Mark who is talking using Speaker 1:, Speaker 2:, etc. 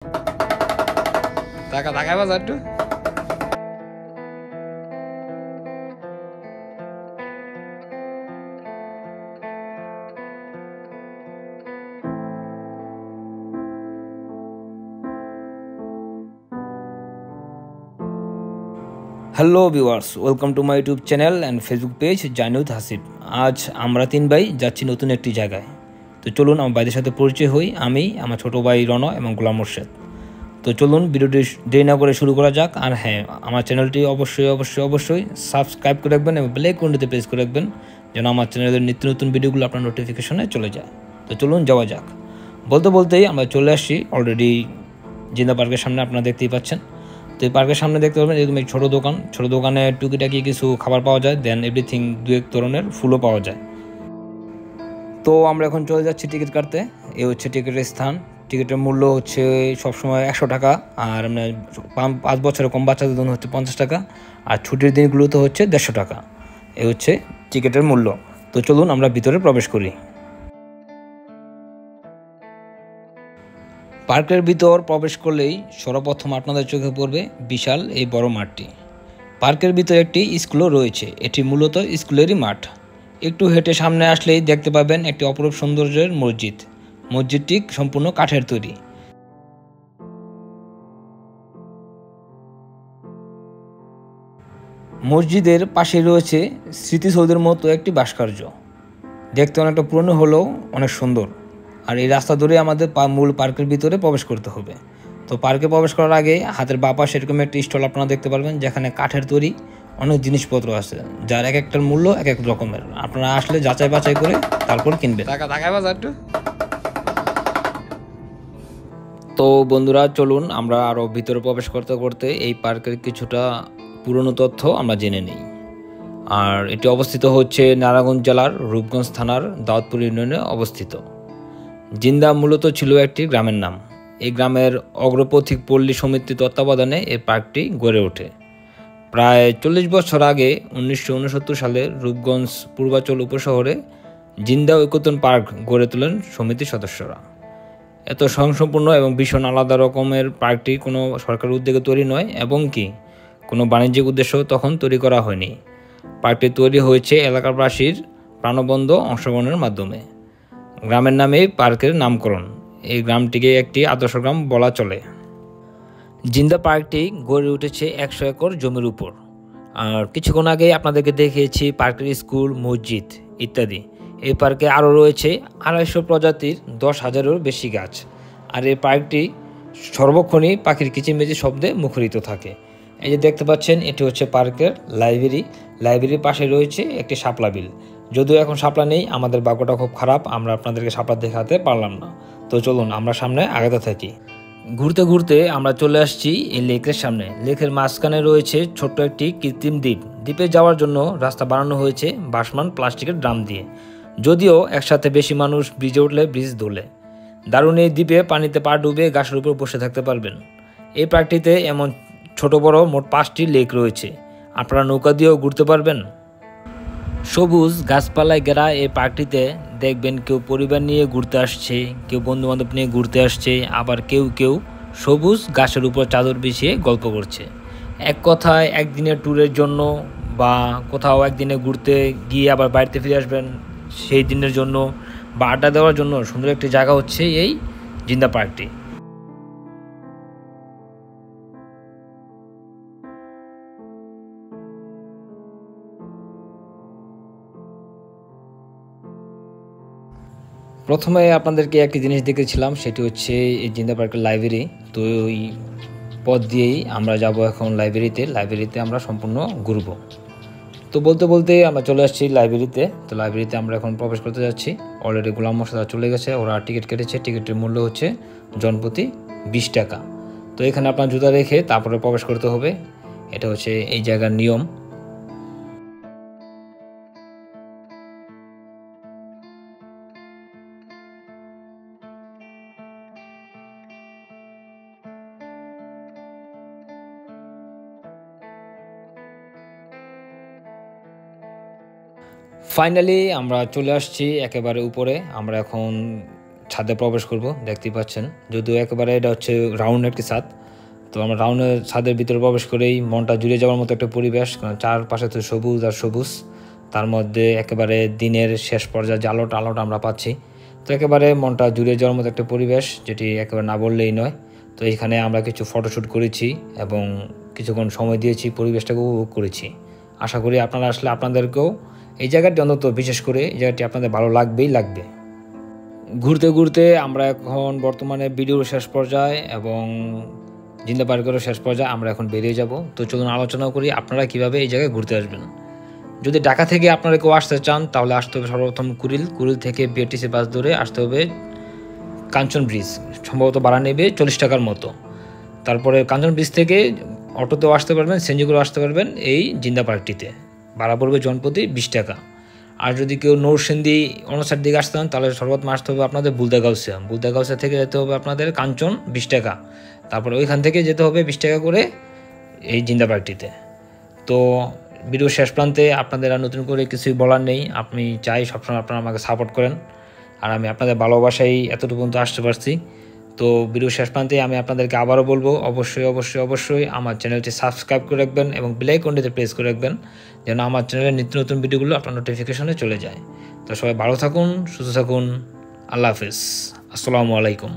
Speaker 1: টাকা টাকা বাজার একটু। Hello viewers, welcome to my YouTube channel and Facebook page Zainud Hasib. আজ আমরা 3 ভাই যাচ্ছি নতুন একটি জায়গায়। তো চলুন আমার ভাইদের সাথে পরিচয় হই। আমি, আমার ছোটো ভাই রণ এবং গোলাম মোর্শেদ। তো চলুন ভিডিওটি দেরি না করে শুরু করা যাক। আর হ্যাঁ, আমার চ্যানেলটি অবশ্যই সাবস্ক্রাইব করে রাখবেন এবং বেল আইকনটিতে প্রেস করে রাখবেন যেন আমার চ্যানেলের নিত্য নতুন ভিডিওগুলো আপনার নোটিফিকেশনে চলে যায়। তো চলুন যাওয়া যাক। বলতেই আমরা চলে আসছি অলরেডি জিন্দা পার্কের সামনে। আপনারা দেখতেই পাচ্ছেন। তো এই পার্কের সামনে দেখতে পাবেন এরকম ছোটো দোকানে টুকিটাকি কিছু খাবার পাওয়া যায়, দেন এভরিথিং 2-1 ধরনের ফুলও পাওয়া যায়। তো আমরা এখন চলে যাচ্ছি টিকিট কাটতে। এই হচ্ছে টিকিটের স্থান। টিকিটের মূল্য হচ্ছে সবসময় 100 টাকা, আর 5 বছরের কম বাচ্চাদের জন্য হচ্ছে 50 টাকা, আর ছুটির দিনগুলোতে হচ্ছে 150 টাকা। এই হচ্ছে টিকিটের মূল্য। তো চলুন আমরা ভিতরে প্রবেশ করি। পার্কের ভিতর প্রবেশ করলেই সর্বপ্রথম আপনাদের চোখে পড়বে বিশাল এই বড় মাঠটি। পার্কের ভিতরে একটি স্কুলও রয়েছে। এটি মূলত স্কুলেরই মাঠ। একটু হেঁটে সামনে আসলেই দেখতে পাবেন একটি অপরূপ সৌন্দর্যের মসজিদ। মসজিদটি সম্পূর্ণ কাঠের তৈরি। মসজিদের পাশে রয়েছে স্মৃতিসৌধের মতো একটি ভাস্কর্য। দেখতে অনেকটা পুরনো হলেও অনেক সুন্দর। আর এই রাস্তা ধরে আমাদের মূল পার্কের ভিতরে প্রবেশ করতে হবে। তো পার্কে প্রবেশ করার আগে হাতের বাঁ পাশে এরকম একটি স্টল আপনারা দেখতে পারবেন, যেখানে কাঠের তৈরি অনেক জিনিসপত্র আছে, যার এক একটার মূল্য এক এক রকমের। আপনারা আসলে যাচাই বাছাই করে তারপর কিনবেন। তো বন্ধুরা, চলুন আমরা আরও ভিতরে প্রবেশ করতে করতে এই পার্কের কিছুটা পুরনো তথ্য আমরা জেনে নিই। আর এটি অবস্থিত হচ্ছে নারায়ণগঞ্জ জেলার রূপগঞ্জ থানার দাউদপুর ইউনিয়নে অবস্থিত। জিন্দা মূলত ছিল একটি গ্রামের নাম। এই গ্রামের অগ্রপথিক পল্লী সমিতির তত্ত্বাবধানে এই পার্কটি গড়ে ওঠে। প্রায় 40 বছর আগে 1969 সালে রূপগঞ্জ পূর্বাচল উপশহরে জিন্দা ঐকতন পার্ক গড়ে তোলেন সমিতির সদস্যরা। এত স্বয়ংসম্পূর্ণ এবং ভীষণ আলাদা রকমের পার্কটি কোনো সরকারি উদ্যোগে তৈরি নয়, এবং কি কোনো বাণিজ্যিক উদ্দেশ্য তখন তৈরি করা হয়নি। পার্কটি তৈরি হয়েছে এলাকাবাসীর প্রাণবন্ত অংশগ্রহণের মাধ্যমে। গ্রামের নামেই পার্কের নামকরণ। এই গ্রামটিকে একটি আদর্শ গ্রাম বলা চলে। জিন্দা পার্কটি গড়ে উঠেছে 100 একর জমির উপর। আর কিছুক্ষণ আগে আপনাদেরকে দেখিয়েছি পার্কের স্কুল, মসজিদ ইত্যাদি। এই পার্কে আরও রয়েছে 250 প্রজাতির 10,000-এরও বেশি গাছ। আর এই পার্কটি সর্বক্ষণই পাখির কিচিরমিচির শব্দে মুখরিত থাকে। এই যে দেখতে পাচ্ছেন, এটি হচ্ছে পার্কের লাইব্রেরি। লাইব্রেরির পাশে রয়েছে একটি শাপলা বিল। যদিও এখন শাপলা নেই, আমাদের ভাগ্যটা খুব খারাপ, আমরা আপনাদেরকে শাপলা দেখাতে পারলাম না। তো চলুন আমরা সামনে আগাতে থাকি। ঘুরতে ঘুরতে আমরা চলে আসছি এই লেকের সামনে। লেকের মাঝখানে রয়েছে ছোট্ট একটি কৃত্রিম দ্বীপ। দ্বীপে যাওয়ার জন্য রাস্তা বানানো হয়েছে ভাসমান প্লাস্টিকের ড্রাম দিয়ে। যদিও একসাথে বেশি মানুষ ব্রিজে উঠলে ব্রিজ দোলে। দারুণ এই দ্বীপে পানিতে পা ডুবে গাছের উপর বসে থাকতে পারবেন। এই পার্কটিতে এমন ছোট বড় মোট 5টি লেক রয়েছে। আপনারা নৌকা দিয়েও ঘুরতে পারবেন। সবুজ গাছপালায় ঘেরা এই পার্কটিতে দেখবেন কেউ পরিবার নিয়ে ঘুরতে আসছে, কেউ বন্ধুবান্ধব নিয়ে ঘুরতে আসছে, আবার কেউ সবুজ গাছের উপর চাদর বিছিয়ে গল্প করছে। এক কথায় একদিনের ট্যুরের জন্য বা কোথাও একদিনে ঘুরতে গিয়ে আবার বাড়িতে ফিরে আসবেন সেই দিনের জন্য বা আড্ডা দেওয়ার জন্য সুন্দর একটি জায়গা হচ্ছে এই জিন্দা পার্কটি। প্রথমে আপনাদেরকে একটি জিনিস দেখেছিলাম, সেটি হচ্ছে এই জিন্দা পার্কের লাইব্রেরি। তো ওই পথ দিয়েই আমরা যাব এখন লাইব্রেরিতে আমরা সম্পূর্ণ ঘুরব। তো বলতে আমরা চলে আসছি লাইব্রেরিতে। তো লাইব্রেরিতে আমরা এখন প্রবেশ করতে যাচ্ছি। অলরেডি গোলাম মোর্শেদ চলে গেছে, ওরা টিকিট কেটেছে। টিকিটের মূল্য হচ্ছে জনপ্রতি 20 টাকা। তো এখানে আপনার জুতা রেখে তারপরে প্রবেশ করতে হবে। এটা হচ্ছে এই জায়গার নিয়ম। ফাইনালি আমরা চলে আসছি একেবারে উপরে। আমরা এখন ছাদে প্রবেশ করব। দেখতেই পাচ্ছেন, যদিও একেবারে এটা হচ্ছে রাউন্ড একটি ছাদ। তো আমরা রাউন্ডের ছাদের ভিতরে প্রবেশ করেই মনটা জুড়ে যাওয়ার মতো একটা পরিবেশ, কারণ চারপাশে তো সবুজ আর সবুজ, তার মধ্যে একেবারে দিনের শেষ পর্যায়ে যে আলোটা আমরা পাচ্ছি। তো একেবারে মনটা জুড়ে যাওয়ার মতো একটা পরিবেশ, যেটি একেবারে না বললেই নয়। তো এখানে আমরা কিছু ফটোশ্যুট করেছি এবং কিছুক্ষণ সময় দিয়েছি, পরিবেশটাকে উপভোগ করেছি। আশা করি আপনারা আসলে আপনাদেরকেও এই জায়গাটি, অন্তত বিশেষ করে এই জায়গাটি আপনাদের ভালো লাগবেই লাগবে। ঘুরতে ঘুরতে আমরা এখন বর্তমানে ভিডিওর শেষ পর্যায়ে এবং জিন্দা পার্কেরও শেষ পর্যায়ে আমরা এখন বেরিয়ে যাব। তো চলুন আলোচনা করি আপনারা কিভাবে এই জায়গায় ঘুরতে আসবেন। যদি ঢাকা থেকে আপনারা কেউ আসতে চান তাহলে আসতে হবে সর্বপ্রথম কুড়িল থেকে বিআরটিসি বাস ধরে আসতে হবে কাঞ্চন ব্রিজ, সম্ভবত ভাড়া নেবে 40 টাকার মতো। তারপরে কাঞ্চন ব্রিজ থেকে অটোতেও আসতে পারবেন, সিএনজি করে আসতে পারবেন এই জিন্দা পার্কটিতে, ভাড়া পড়বে জনপ্রতি 20 টাকা। আর যদি কেউ নরসিংদী অনসার দিকে আসতে চান তাহলে সর্বপ্রথম আসতে হবে আপনাদের বুলদাগাউসিয়া থেকে যেতে হবে আপনাদের কাঞ্চন 20 টাকা, তারপরে ওইখান থেকে যেতে হবে 20 টাকা করে এই জিন্দা পার্কটিতে। তো ভিডিও শেষ প্রান্তে আপনাদের আর নতুন করে কিছুই বলার নেই, আমি চাই সবসময় আপনারা আমাকে সাপোর্ট করেন, আর আমি আপনাদের ভালোবাসাই এতটুকু পর্যন্ত আসতে পারছি। তো ভিডিও শেষ প্রান্তে আমি আপনাদেরকে আবারও বলবো, অবশ্যই আমার চ্যানেলটি সাবস্ক্রাইব করে রাখবেন এবং বেল আইকনটিতে প্রেস করে রাখবেন, যেন আমার চ্যানেলের নিত্য নতুন ভিডিওগুলো আপনার নোটিফিকেশনে চলে যায়। তো সবাই ভালো থাকুন, সুস্থ থাকুন, আল্লাহ হাফিজ, আসসালামু আলাইকুম।